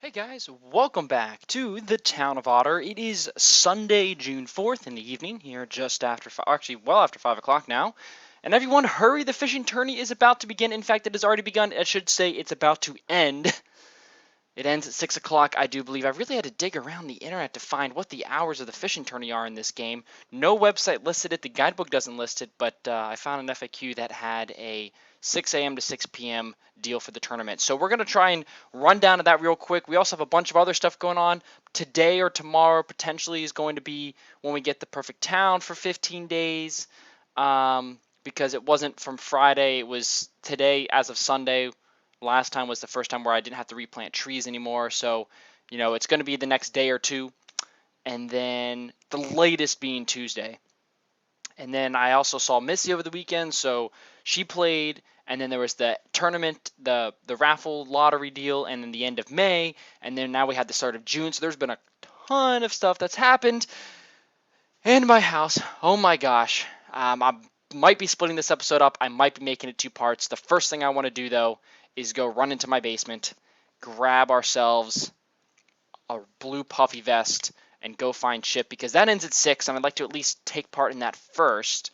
Hey guys, welcome back to the town of Otter. It is Sunday, June 4th in the evening, here just after, actually well after 5 o'clock now. And everyone hurry, the fishing tourney is about to begin. In fact, it has already begun. I should say it's about to end. It ends at 6 o'clock, I do believe. I really had to dig around the internet to find what the hours of the fishing tourney are in this game. No website listed it. The guidebook doesn't list it, but I found an FAQ that had a 6 a.m. to 6 p.m. deal for the tournament. So we're going to try and run down to that real quick. We also have a bunch of other stuff going on. Today or tomorrow potentially is going to be when we get the perfect town for 15 days. Because it wasn't from Friday. It was today as of Sunday. Last time was the first time where I didn't have to replant trees anymore. So, it's going to be the next day or two. And then the latest being Tuesday. And then I also saw Missy over the weekend, so she played. And then there was the tournament, the raffle lottery deal, and then the end of May. And then now we had the start of June. So there's been a ton of stuff that's happened in my house. Oh my gosh. I might be splitting this episode up. I might be making it two parts. The first thing I want to do, though, is go run into my basement, grab ourselves a blue puffy vest, and go find Chip, because that ends at 6, and I'd like to at least take part in that first,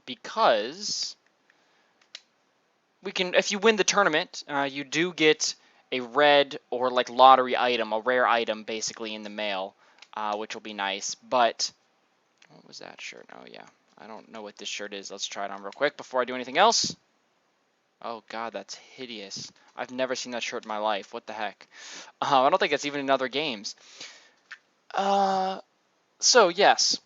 because we can, if you win the tournament, you do get a red or like lottery item, a rare item basically in the mail, which will be nice. But what was that shirt? Oh yeah, I don't know what this shirt is. Let's try it on real quick before I do anything else. Oh god, that's hideous. I've never seen that shirt in my life. What the heck? I don't think it's even in other games. So yes,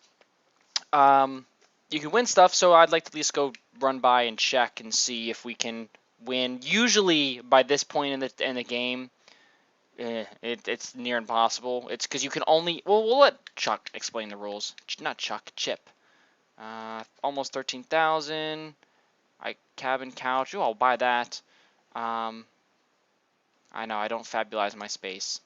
you can win stuff. So I'd like to at least go run by and check and see if we can win. Usually by this point in the game, it's near impossible. It's because you can only. Well, we'll let Chuck explain the rules. Not Chuck, Chip. Almost 13,000. Cabin couch. Oh, I'll buy that. I know I don't fabulize my space.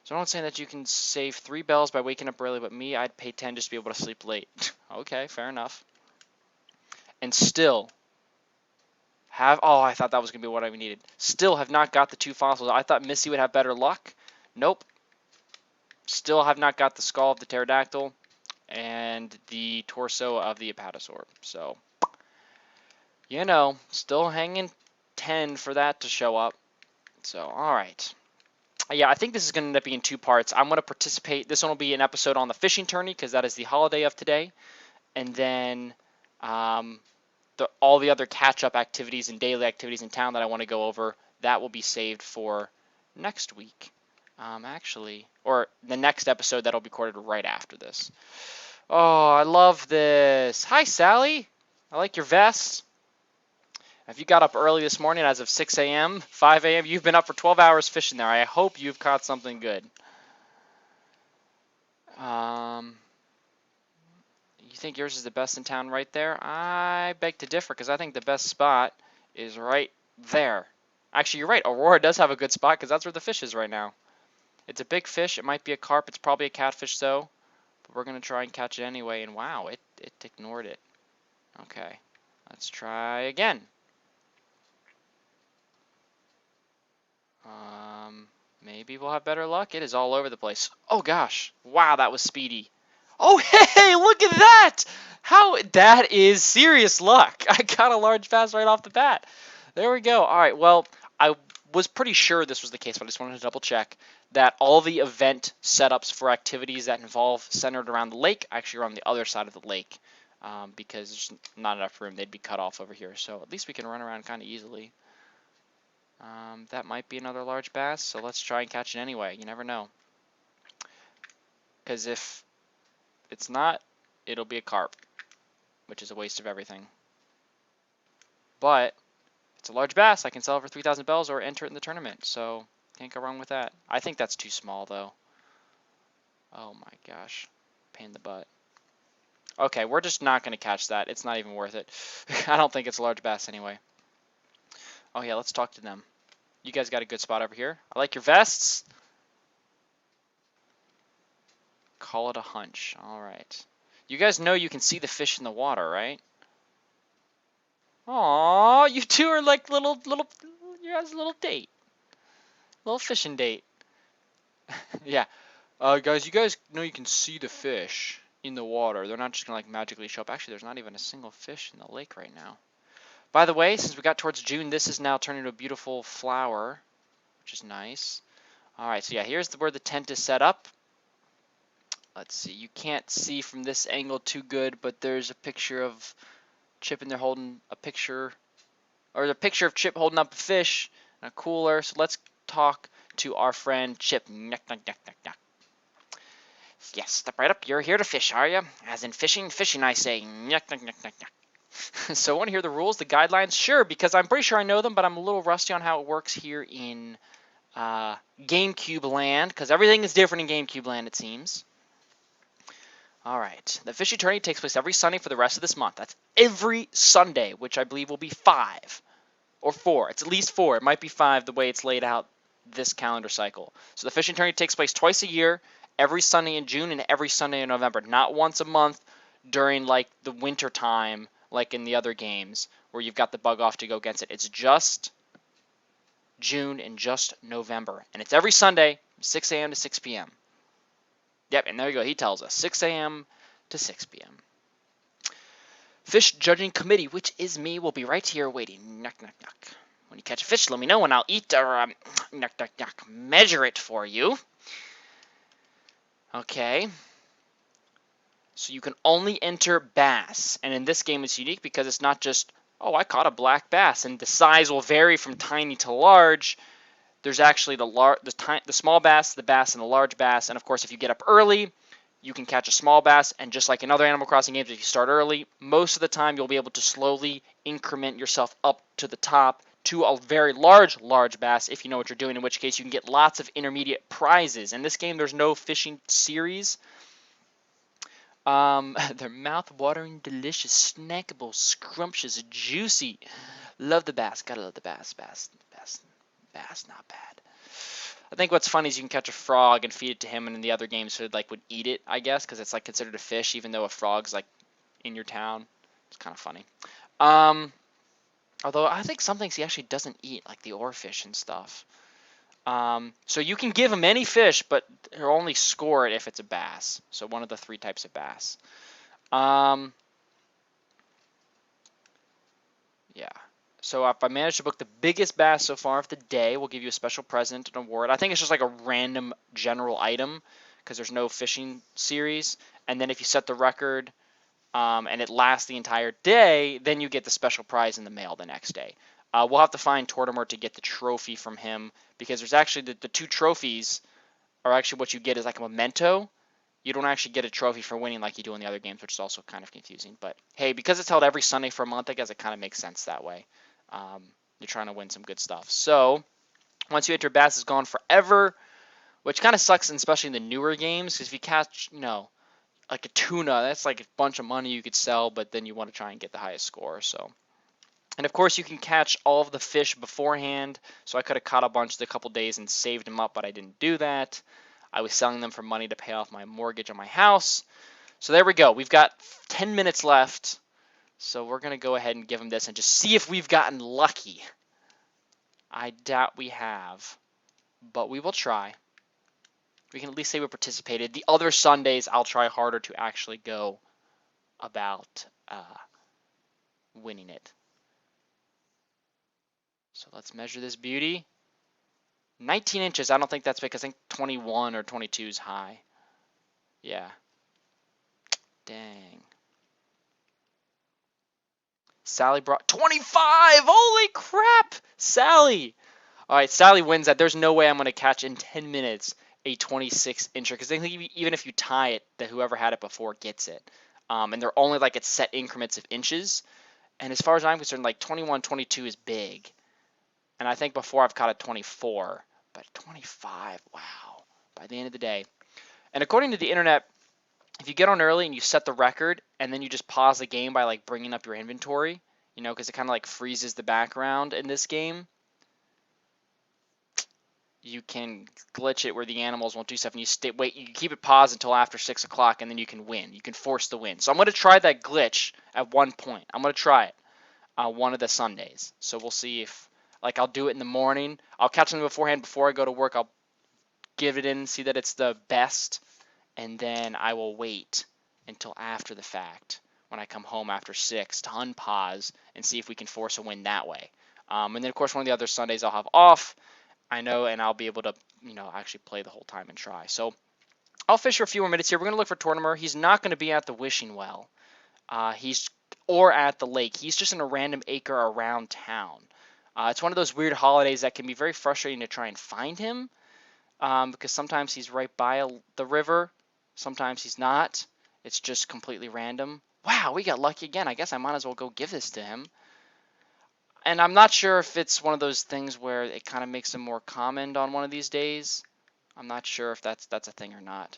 So I'm not saying that you can save 3 bells by waking up early, but me, I'd pay 10 just to be able to sleep late. Okay, fair enough. And still have. Oh, I thought that was gonna be what I needed. Still have not got the 2 fossils. I thought Missy would have better luck. Nope. Still have not got the skull of the pterodactyl and the torso of the apatosaur. So, still hanging 10 for that to show up. So, alright. Yeah, I think this is going to end up being 2 parts. I'm going to participate. This one will be an episode on the fishing tourney, because that is the holiday of today. And then all the other catch-up activities and daily activities in town that I want to go over, that will be saved for next week. Actually, or the next episode that'll be recorded right after this. Oh, I love this. Hi, Sally. I like your vest. If you got up early this morning as of 6 a.m., 5 a.m., you've been up for 12 hours fishing there. I hope you've caught something good. You think yours is the best in town right there? I beg to differ, because I think the best spot is right there. Actually, you're right. Aurora does have a good spot, because that's where the fish is right now. It's a big fish. It might be a carp. It's probably a catfish, though. But we're going to try and catch it anyway. And wow, it ignored it. Okay. Let's try again. Maybe we'll have better luck. It is all over the place. Oh gosh. Wow, that was speedy. Oh hey, look at that! That is serious luck. I got a large bass right off the bat. There we go. Alright, well, I was pretty sure this was the case, but I just wanted to double check that all the event setups for activities that involve centered around the lake actually are on the other side of the lake. Because there's not enough room. They'd be cut off over here. So at least we can run around kind of easily. That might be another large bass, so let's try and catch it anyway. You never know. Because if it's not, it'll be a carp, which is a waste of everything. But if it's a large bass, I can sell it for 3,000 bells or enter it in the tournament, so can't go wrong with that. I think that's too small, though. Oh my gosh. Pain in the butt. Okay, we're just not going to catch that. It's not even worth it. I don't think it's a large bass anyway. Oh yeah, let's talk to them. You guys got a good spot over here. I like your vests. Call it a hunch. All right. You guys know you can see the fish in the water, right? Aww, you two are like you guys a little date. Little fishing date. Yeah. Guys, you guys know you can see the fish in the water. They're not just gonna like magically show up. Actually, there's not even a single fish in the lake right now. By the way, since we got towards June, this is now turning into a beautiful flower, which is nice. All right, so yeah, here's where the tent is set up. Let's see. You can't see from this angle too good, but there's a picture of Chip in there holding a picture, or the picture of Chip holding up a fish and a cooler. So let's talk to our friend Chip. Nyuk, nyuk, nyuk, nyuk, nyuk. Yes, step right up. You're here to fish, are you? As in fishing, fishing, I say. Nyuk, nyuk, nyuk, nyuk, nyuk. So I want to hear the rules, the guidelines? Sure, because I'm pretty sure I know them, but I'm a little rusty on how it works here in GameCube land, because everything is different in GameCube land, it seems. All right. The fishing tourney takes place every Sunday for the rest of this month. That's every Sunday, which I believe will be 5 or 4. It's at least 4. It might be 5 the way it's laid out this calendar cycle. So the fishing tourney takes place twice a year, every Sunday in June and every Sunday in November. Not once a month during like the winter time, like in the other games where you've got the bug off to go against it. It's just June and just November. And it's every Sunday, 6 a.m. to 6 p.m. Yep, and there you go. He tells us 6 a.m. to 6 p.m. Fish judging committee, which is me, will be right here waiting. Knock, knock, knock. When you catch a fish, let me know and I'll eat or knock, knock, knock. Measure it for you. Okay. So you can only enter bass, and in this game it's unique because it's not just, oh, I caught a black bass, and the size will vary from tiny to large. There's actually the small bass, the bass, and the large bass. And of course, if you get up early, you can catch a small bass. And just like in other Animal Crossing games, if you start early, most of the time you'll be able to slowly increment yourself up to the top to a very large bass if you know what you're doing, in which case you can get lots of intermediate prizes. In this game, there's no fishing series. They're mouth-watering, delicious, snackable, scrumptious, juicy. Love the bass. Gotta love the bass. Bass, not bad. I think what's funny is you can catch a frog and feed it to him, and in the other games, it like would eat it, I guess, because it's like considered a fish, even though a frog's like in your town. It's kind of funny. Although I think some things he actually doesn't eat, like the oarfish and stuff. So you can give him any fish, but he'll only score it if it's a bass. So one of the 3 types of bass. Yeah. So if I manage to book the biggest bass so far of the day, we'll give you a special present, an award. I think it's just like a random general item because there's no fishing series. And then if you set the record and it lasts the entire day, then you get the special prize in the mail the next day. We'll have to find Tortimer to get the trophy from him because there's actually the 2 trophies are actually what you get is like a memento. You don't actually get a trophy for winning like you do in the other games, which is also kind of confusing. But hey, because it's held every Sunday for a month, I guess it kind of makes sense that way. You're trying to win some good stuff. So once you enter bass, it's gone forever, which kind of sucks, especially in the newer games, because if you catch, like a tuna, that's like a bunch of money you could sell, but then you want to try and get the highest score. So, and of course, you can catch all of the fish beforehand. So I could have caught a bunch a couple days and saved them up, but I didn't do that. I was selling them for money to pay off my mortgage on my house. So there we go. We've got 10 minutes left. So we're going to go ahead and give them this and just see if we've gotten lucky. I doubt we have, but we will try. We can at least say we participated. The other Sundays, I'll try harder to actually go about winning it. So let's measure this beauty. 19 inches. I don't think that's big. I think 21 or 22 is high. Yeah. Dang. Sally brought 25! Holy crap! Sally! All right, Sally wins that. There's no way I'm going to catch in 10 minutes a 26-incher because I think even if you tie it, that whoever had it before gets it. And they're only like at set increments of inches. And as far as I'm concerned, like 21, 22 is big. And I think before I've caught a 24, but 25, wow, by the end of the day. And according to the internet, if you get on early and you set the record and then you just pause the game by like bringing up your inventory, because it kind of like freezes the background in this game, you can glitch it where the animals won't do stuff, and you keep it paused until after 6 o'clock, and then you can win. You can force the win. So I'm going to try that glitch at one point. I'm going to try it one of the Sundays. So we'll see if Like, I'll do it in the morning. I'll catch them beforehand before I go to work. I'll give it in, see that it's the best, and then I will wait until after the fact when I come home after 6 to unpause and see if we can force a win that way. And then, of course, one of the other Sundays I'll have off, I know, and I'll be able to, actually play the whole time and try. So I'll fish for a few more minutes here. We're going to look for Tortimer. He's not going to be at the wishing well. Or at the lake. He's just in a random acre around town. It's one of those weird holidays that can be very frustrating to try and find him, because sometimes he's right by the river, sometimes he's not. It's just completely random. Wow, we got lucky again. I guess I might as well go give this to him. And I'm not sure if it's one of those things where it kind of makes him more common on one of these days. I'm not sure if that's a thing or not.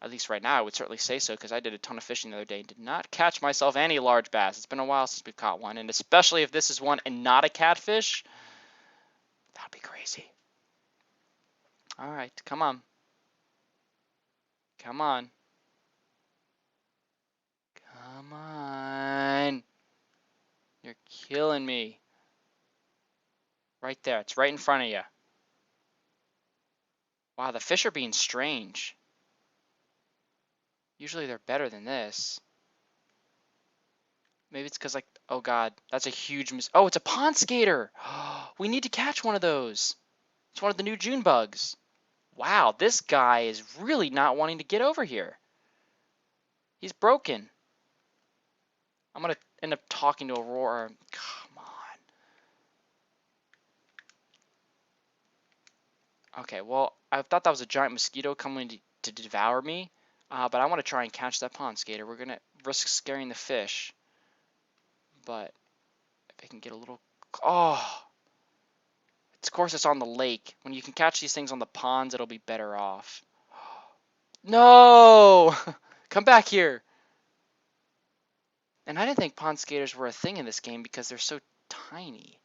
At least right now, I would certainly say so, because I did a ton of fishing the other day and did not catch myself any large bass. It's been a while since we've caught one, and especially if this is one and not a catfish, that would be crazy. All right, come on. Come on. Come on. You're killing me. Right there. It's right in front of you. Wow, the fish are being strange. Usually they're better than this. Maybe it's because, like, oh god, that's a huge oh, it's a pond skater. We need to catch one of those. It's one of the new June bugs. Wow, this guy is really not wanting to get over here. He's broken. I'm going to end up talking to Aurora. Come on. Okay, well, I thought that was a giant mosquito coming to devour me. But I want to try and catch that pond skater. We're going to risk scaring the fish. But if I can get a little... Oh! Of course, it's on the lake. When you can catch these things on the ponds, it'll be better off. No! Come back here! And I didn't think pond skaters were a thing in this game because they're so tiny.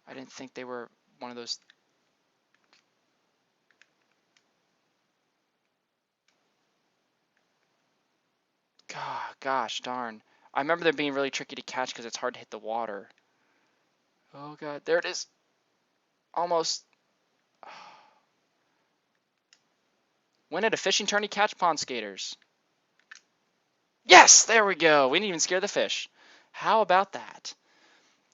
I didn't think they were one of those... Gosh darn. I remember them being really tricky to catch because it's hard to hit the water. Oh god, there it is. Almost. When did a fishing tourney catch pond skaters? Yes, there we go. We didn't even scare the fish. How about that?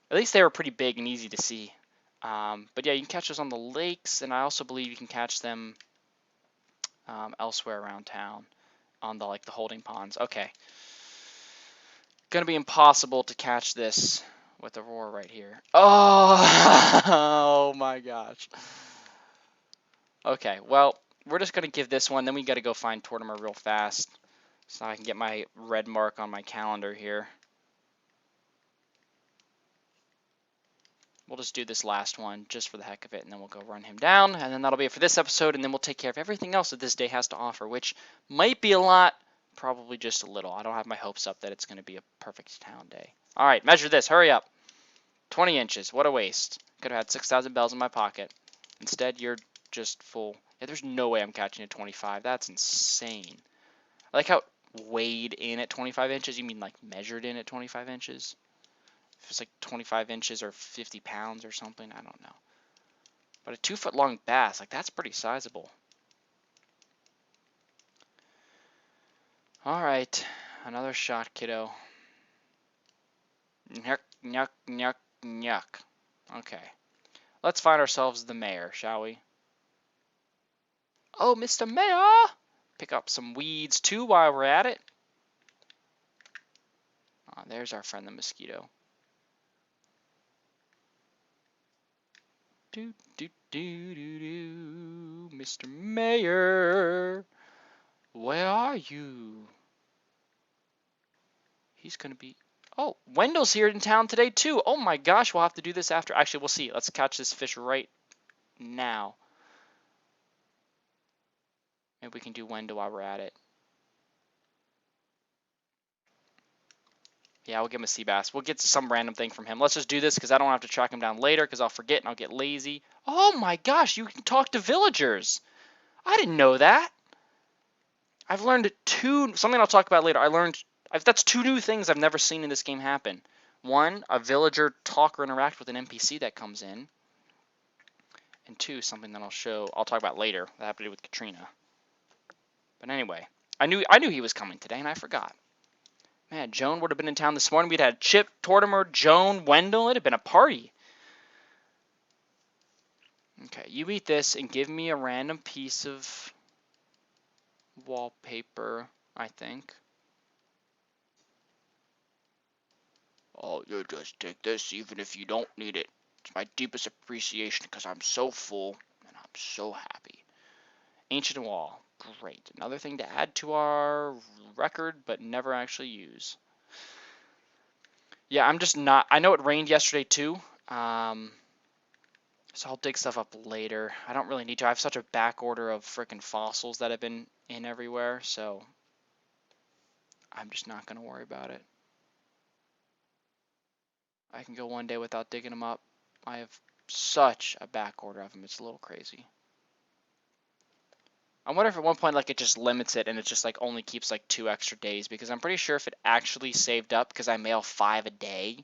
At least they were pretty big and easy to see. But yeah, you can catch those on the lakes, and I also believe you can catch them elsewhere around town on the holding ponds. Okay. Gonna be impossible to catch this with Aurora right here. Oh, oh my gosh. Okay, well, we're just gonna give this one, then we gotta go find Tortimer real fast so I can get my red mark on my calendar here. We'll just do this last one just for the heck of it, and then we'll go run him down, and then that'll be it for this episode, and then we'll take care of everything else that this day has to offer, which might be a lot, probably just a little. I don't have my hopes up that it's going to be a perfect town day. All right, measure this. Hurry up. 20 inches. What a waste. Could have had 6,000 bells in my pocket. Instead, you're just full. Yeah, there's no way I'm catching a 25. That's insane. I like how weighed in at 25 inches. You mean like measured in at 25 inches? If it's like 25 inches or 50 pounds or something, I don't know. But a 2-foot long bass, like that's pretty sizable. All right, another shot, kiddo. Nyuk, nyuk, nyuk, nyuk. Okay, let's find ourselves the mayor, shall we? Oh, Mr. Mayor! Pick up some weeds too while we're at it. Oh, there's our friend the mosquito. Do do do do do, Mr. Mayor, where are you? He's gonna be. Oh, Wendell's here in town today too. Oh my gosh, we'll have to do this after. Actually, we'll see. Let's catch this fish right now. Maybe we can do Wendell while we're at it. Yeah, we'll give him a sea bass. We'll get some random thing from him. Let's just do this because I don't have to track him down later because I'll forget and I'll get lazy. Oh my gosh, you can talk to villagers. I didn't know that. I've learned something I'll talk about later. That's two new things I've never seen in this game happen. One, a villager talk or interact with an NPC that comes in. And two, something that I'll talk about later. That happened to do with Katrina. But anyway, I knew he was coming today, and I forgot. Man, Joan would have been in town this morning. We'd had Chip, Tortimer, Joan, Wendell. It'd have been a party. Okay, you eat this and give me a random piece of wallpaper, I think. Oh, you just take this even if you don't need it. It's my deepest appreciation because I'm so full and I'm so happy. Ancient wall. Great. Another thing to add to our record, but never actually use. Yeah, I'm just not... I know it rained yesterday, too. So I'll dig stuff up later. I don't really need to. I have such a back order of freaking fossils that have been in everywhere, so I'm just not going to worry about it. I can go one day without digging them up. I have such a back order of them. It's a little crazy. I wonder if at one point like it just limits it and it just like only keeps like 2 extra days, because I'm pretty sure if it actually saved up, because I mail 5 a day,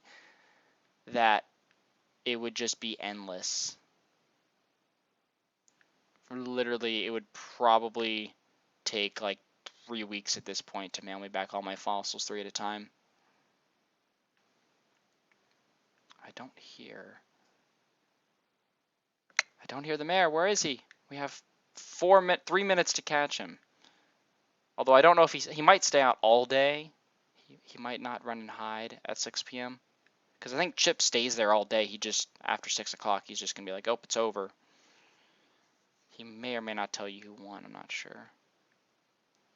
that it would just be endless. Literally, it would probably take like 3 weeks at this point to mail me back all my fossils 3 at a time. I don't hear the mayor. Where is he? We have 3 minutes to catch him. Although I don't know if he might stay out all day. He might not run and hide at 6 p.m. Because I think Chip stays there all day. He just, after 6 o'clock, he's just going to be like, oh, it's over. He may or may not tell you who won. I'm not sure.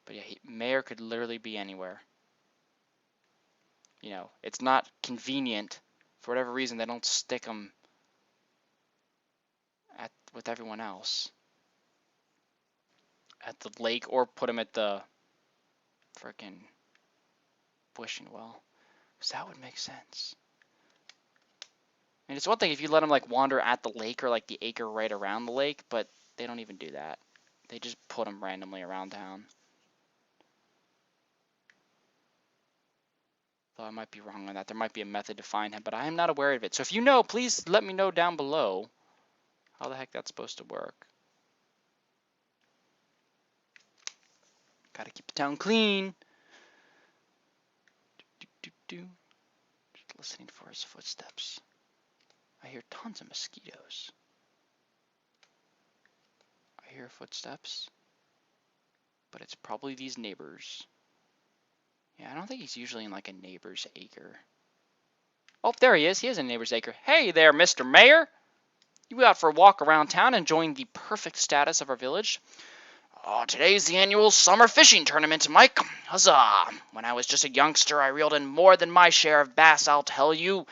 But yeah, mayor could literally be anywhere. You know, it's not convenient. For whatever reason, they don't stick him with everyone else at the lake, or put him at the frickin' wishing well, because that would make sense. And it's one thing if you let him like wander at the lake or like the acre right around the lake, but they don't even do that. They just put him randomly around town. Though I might be wrong on that. There might be a method to find him, but I am not aware of it. So if you know, please let me know down below how the heck that's supposed to work. Gotta keep the town clean. Just listening for his footsteps. I hear tons of mosquitoes. I hear footsteps, but it's probably these neighbors. Yeah, I don't think he's usually in like a neighbor's acre. Oh, there he is. He is in a neighbor's acre. Hey there, Mr. Mayor. You out for a walk around town enjoying the perfect status of our village? Oh, today's the annual summer fishing tournament, Mike. Huzzah! When I was just a youngster, I reeled in more than my share of bass, I'll tell you.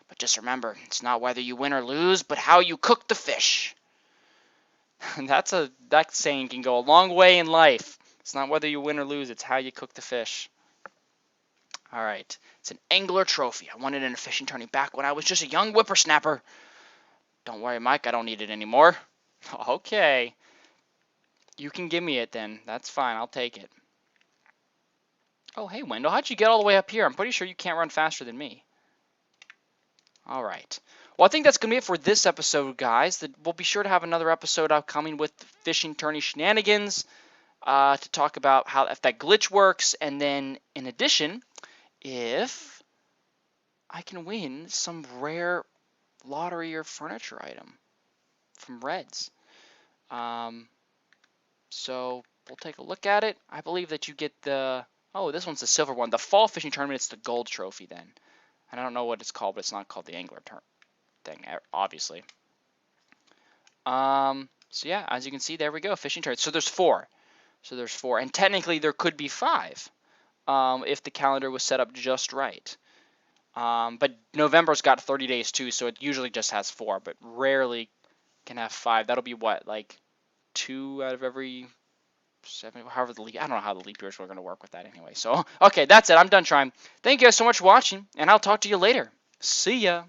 But just remember, it's not whether you win or lose, but how you cook the fish. That saying can go a long way in life. It's not whether you win or lose, it's how you cook the fish. All right, it's an angler trophy. I won it in a fishing tourney back when I was just a young whippersnapper. Don't worry, Mike, I don't need it anymore. Okay. You can give me it then. That's fine, I'll take it. Oh, hey, Wendell, how'd you get all the way up here? I'm pretty sure you can't run faster than me. All right. Well, I think that's going to be it for this episode, guys. We'll be sure to have another episode upcoming with fishing tourney shenanigans to talk about if that glitch works, and then in addition, if I can win some rare lottery or furniture item from Reds. So we'll take a look at it. I believe that you get this one's the silver one. The fall fishing tournament, it's the gold trophy then. And I don't know what it's called, but it's not called the angler thing, obviously. So yeah, as you can see, there we go, fishing tournament. So there's 4. And technically there could be 5 if the calendar was set up just right. But November's got 30 days too, so it usually just has 4, but rarely can have 5. That'll be what, like 2 out of every 7, however I don't know how the leap years were going to work with that anyway. So, okay, that's it. I'm done trying. Thank you guys so much for watching, and I'll talk to you later. See ya.